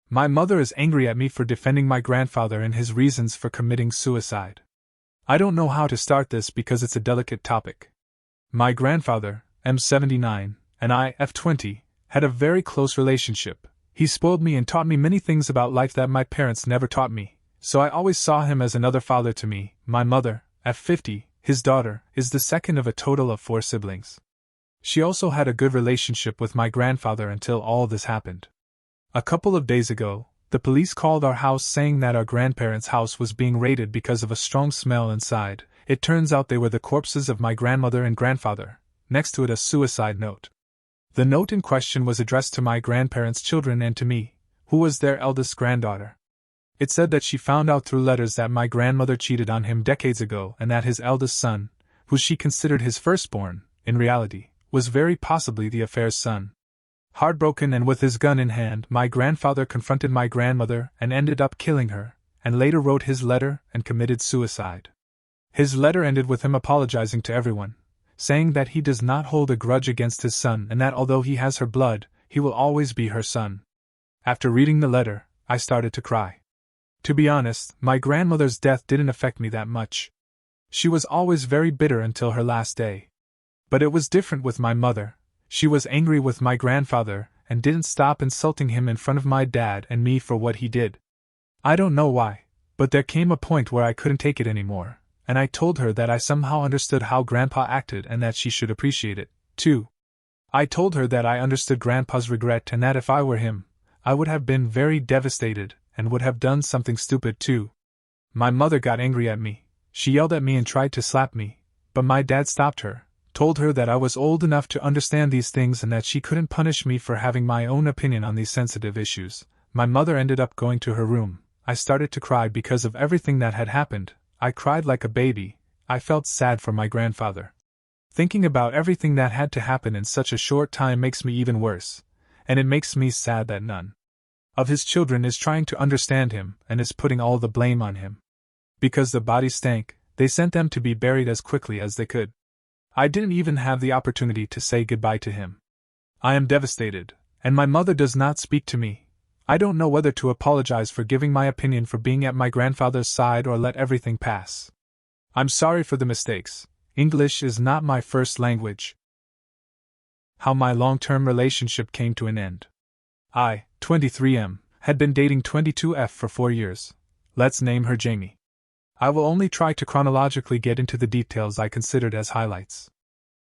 My mother is angry at me for defending my grandfather and his reasons for committing suicide. I don't know how to start this because it's a delicate topic. My grandfather, M79, and I, F20, had a very close relationship. He spoiled me and taught me many things about life that my parents never taught me, so I always saw him as another father to me. My mother, F50, his daughter, is the second of a total of 4 siblings. She also had a good relationship with my grandfather until all this happened. A couple of days ago, the police called our house saying that our grandparents' house was being raided because of a strong smell inside. It turns out they were the corpses of my grandmother and grandfather, next to it a suicide note. The note in question was addressed to my grandparents' children and to me, who was their eldest granddaughter. It said that she found out through letters that my grandmother cheated on him decades ago and that his eldest son, who she considered his firstborn, in reality, was very possibly the affair's son. Heartbroken and with his gun in hand, my grandfather confronted my grandmother and ended up killing her, and later wrote his letter and committed suicide. His letter ended with him apologizing to everyone, saying that he does not hold a grudge against his son and that although he has her blood, he will always be her son. After reading the letter, I started to cry. To be honest, my grandmother's death didn't affect me that much. She was always very bitter until her last day. But it was different with my mother. She was angry with my grandfather and didn't stop insulting him in front of my dad and me for what he did. I don't know why, but there came a point where I couldn't take it anymore, and I told her that I somehow understood how Grandpa acted and that she should appreciate it, too. I told her that I understood Grandpa's regret and that if I were him, I would have been very devastated and would have done something stupid too. My mother got angry at me. She yelled at me and tried to slap me, but my dad stopped her, told her that I was old enough to understand these things and that she couldn't punish me for having my own opinion on these sensitive issues. My mother ended up going to her room. I started to cry because of everything that had happened. I cried like a baby. I felt sad for my grandfather. Thinking about everything that had to happen in such a short time makes me even worse, and it makes me sad that none of his children is trying to understand him and is putting all the blame on him. Because the bodies stank, they sent them to be buried as quickly as they could. I didn't even have the opportunity to say goodbye to him. I am devastated, and my mother does not speak to me. I don't know whether to apologize for giving my opinion for being at my grandfather's side or let everything pass. I'm sorry for the mistakes. English is not my first language. How my long-term relationship came to an end. I, 23M, had been dating 22F for 4 years. Let's name her Jamie. I will only try to chronologically get into the details I considered as highlights.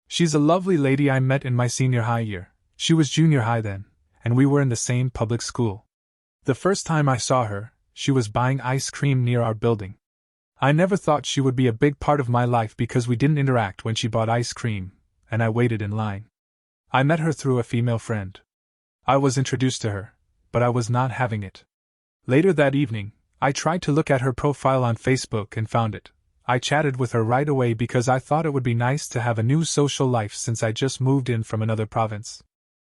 She's a lovely lady I met in my senior high year. She was junior high then, and we were in the same public school. The first time I saw her, she was buying ice cream near our building. I never thought she would be a big part of my life because we didn't interact when she bought ice cream, and I waited in line. I met her through a female friend. I was introduced to her, but I was not having it. Later that evening, I tried to look at her profile on Facebook and found it. I chatted with her right away because I thought it would be nice to have a new social life since I just moved in from another province.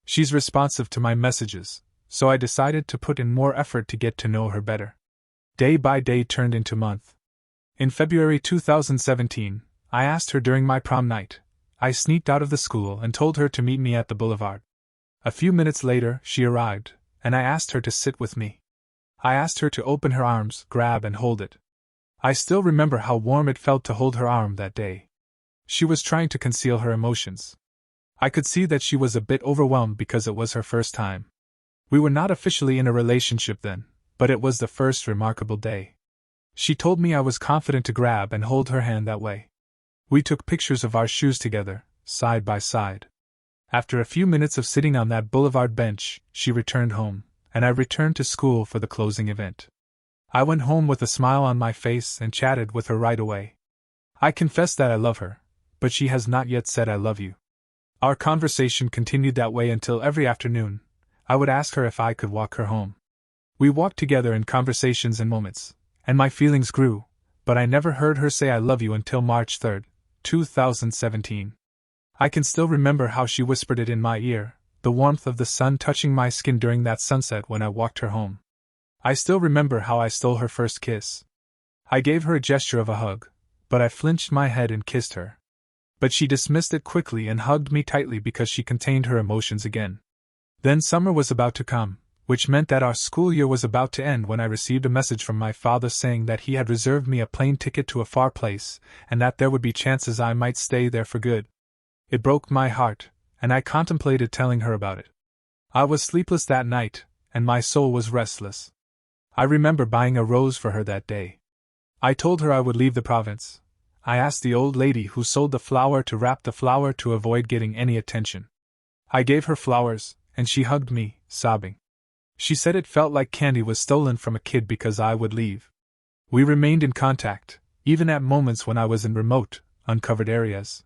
She's responsive to my messages, so I decided to put in more effort to get to know her better. Day by day turned into month. In February 2017, I asked her during my prom night. I sneaked out of the school and told her to meet me at the boulevard. A few minutes later, she arrived, and I asked her to sit with me. I asked her to open her arms, grab and hold it. I still remember how warm it felt to hold her arm that day. She was trying to conceal her emotions. I could see that she was a bit overwhelmed because it was her first time. We were not officially in a relationship then, but it was the first remarkable day. She told me I was confident to grab and hold her hand that way. We took pictures of our shoes together, side by side. After a few minutes of sitting on that boulevard bench, she returned home, and I returned to school for the closing event. I went home with a smile on my face and chatted with her right away. I confess that I love her, but she has not yet said I love you. Our conversation continued that way until every afternoon, I would ask her if I could walk her home. We walked together in conversations and moments, and my feelings grew, but I never heard her say I love you until March 3, 2017. I can still remember how she whispered it in my ear, the warmth of the sun touching my skin during that sunset when I walked her home. I still remember how I stole her first kiss. I gave her a gesture of a hug, but I flinched my head and kissed her. But she dismissed it quickly and hugged me tightly because she contained her emotions again. Then summer was about to come, which meant that our school year was about to end when I received a message from my father saying that he had reserved me a plane ticket to a far place, and that there would be chances I might stay there for good. It broke my heart, and I contemplated telling her about it. I was sleepless that night, and my soul was restless. I remember buying a rose for her that day. I told her I would leave the province. I asked the old lady who sold the flower to wrap the flower to avoid getting any attention. I gave her flowers, and she hugged me, sobbing. She said it felt like candy was stolen from a kid because I would leave. We remained in contact, even at moments when I was in remote, uncovered areas.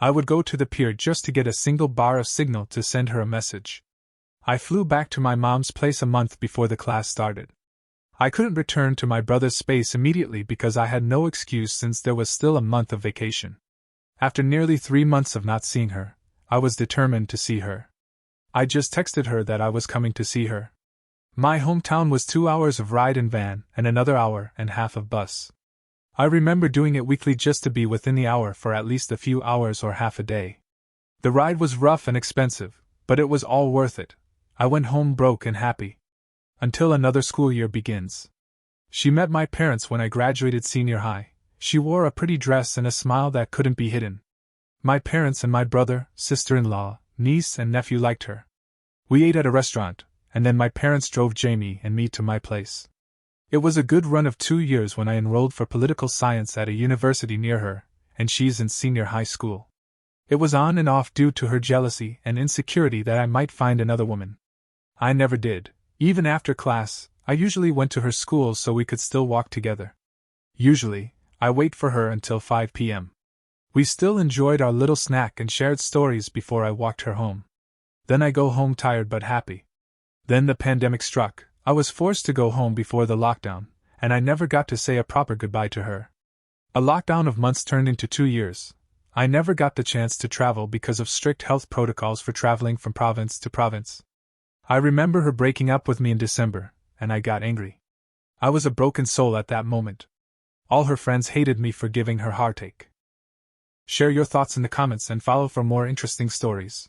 I would go to the pier just to get a single bar of signal to send her a message. I flew back to my mom's place a month before the class started. I couldn't return to my brother's space immediately because I had no excuse since there was still a month of vacation. After nearly 3 months of not seeing her, I was determined to see her. I just texted her that I was coming to see her. My hometown was 2 hours of ride in van and another hour and half of bus. I remember doing it weekly just to be within the hour for at least a few hours or half a day. The ride was rough and expensive, but it was all worth it. I went home broke and happy. Until another school year begins. She met my parents when I graduated senior high. She wore a pretty dress and a smile that couldn't be hidden. My parents and my brother, sister-in-law, niece and nephew liked her. We ate at a restaurant, and then my parents drove Jamie and me to my place. It was a good run of 2 years when I enrolled for political science at a university near her, and she's in senior high school. It was on and off due to her jealousy and insecurity that I might find another woman. I never did. Even after class, I usually went to her school so we could still walk together. Usually, I wait for her until 5 p.m. We still enjoyed our little snack and shared stories before I walked her home. Then I go home tired but happy. Then the pandemic struck. I was forced to go home before the lockdown, and I never got to say a proper goodbye to her. A lockdown of months turned into 2 years. I never got the chance to travel because of strict health protocols for traveling from province to province. I remember her breaking up with me in December, and I got angry. I was a broken soul at that moment. All her friends hated me for giving her heartache. Share your thoughts in the comments and follow for more interesting stories.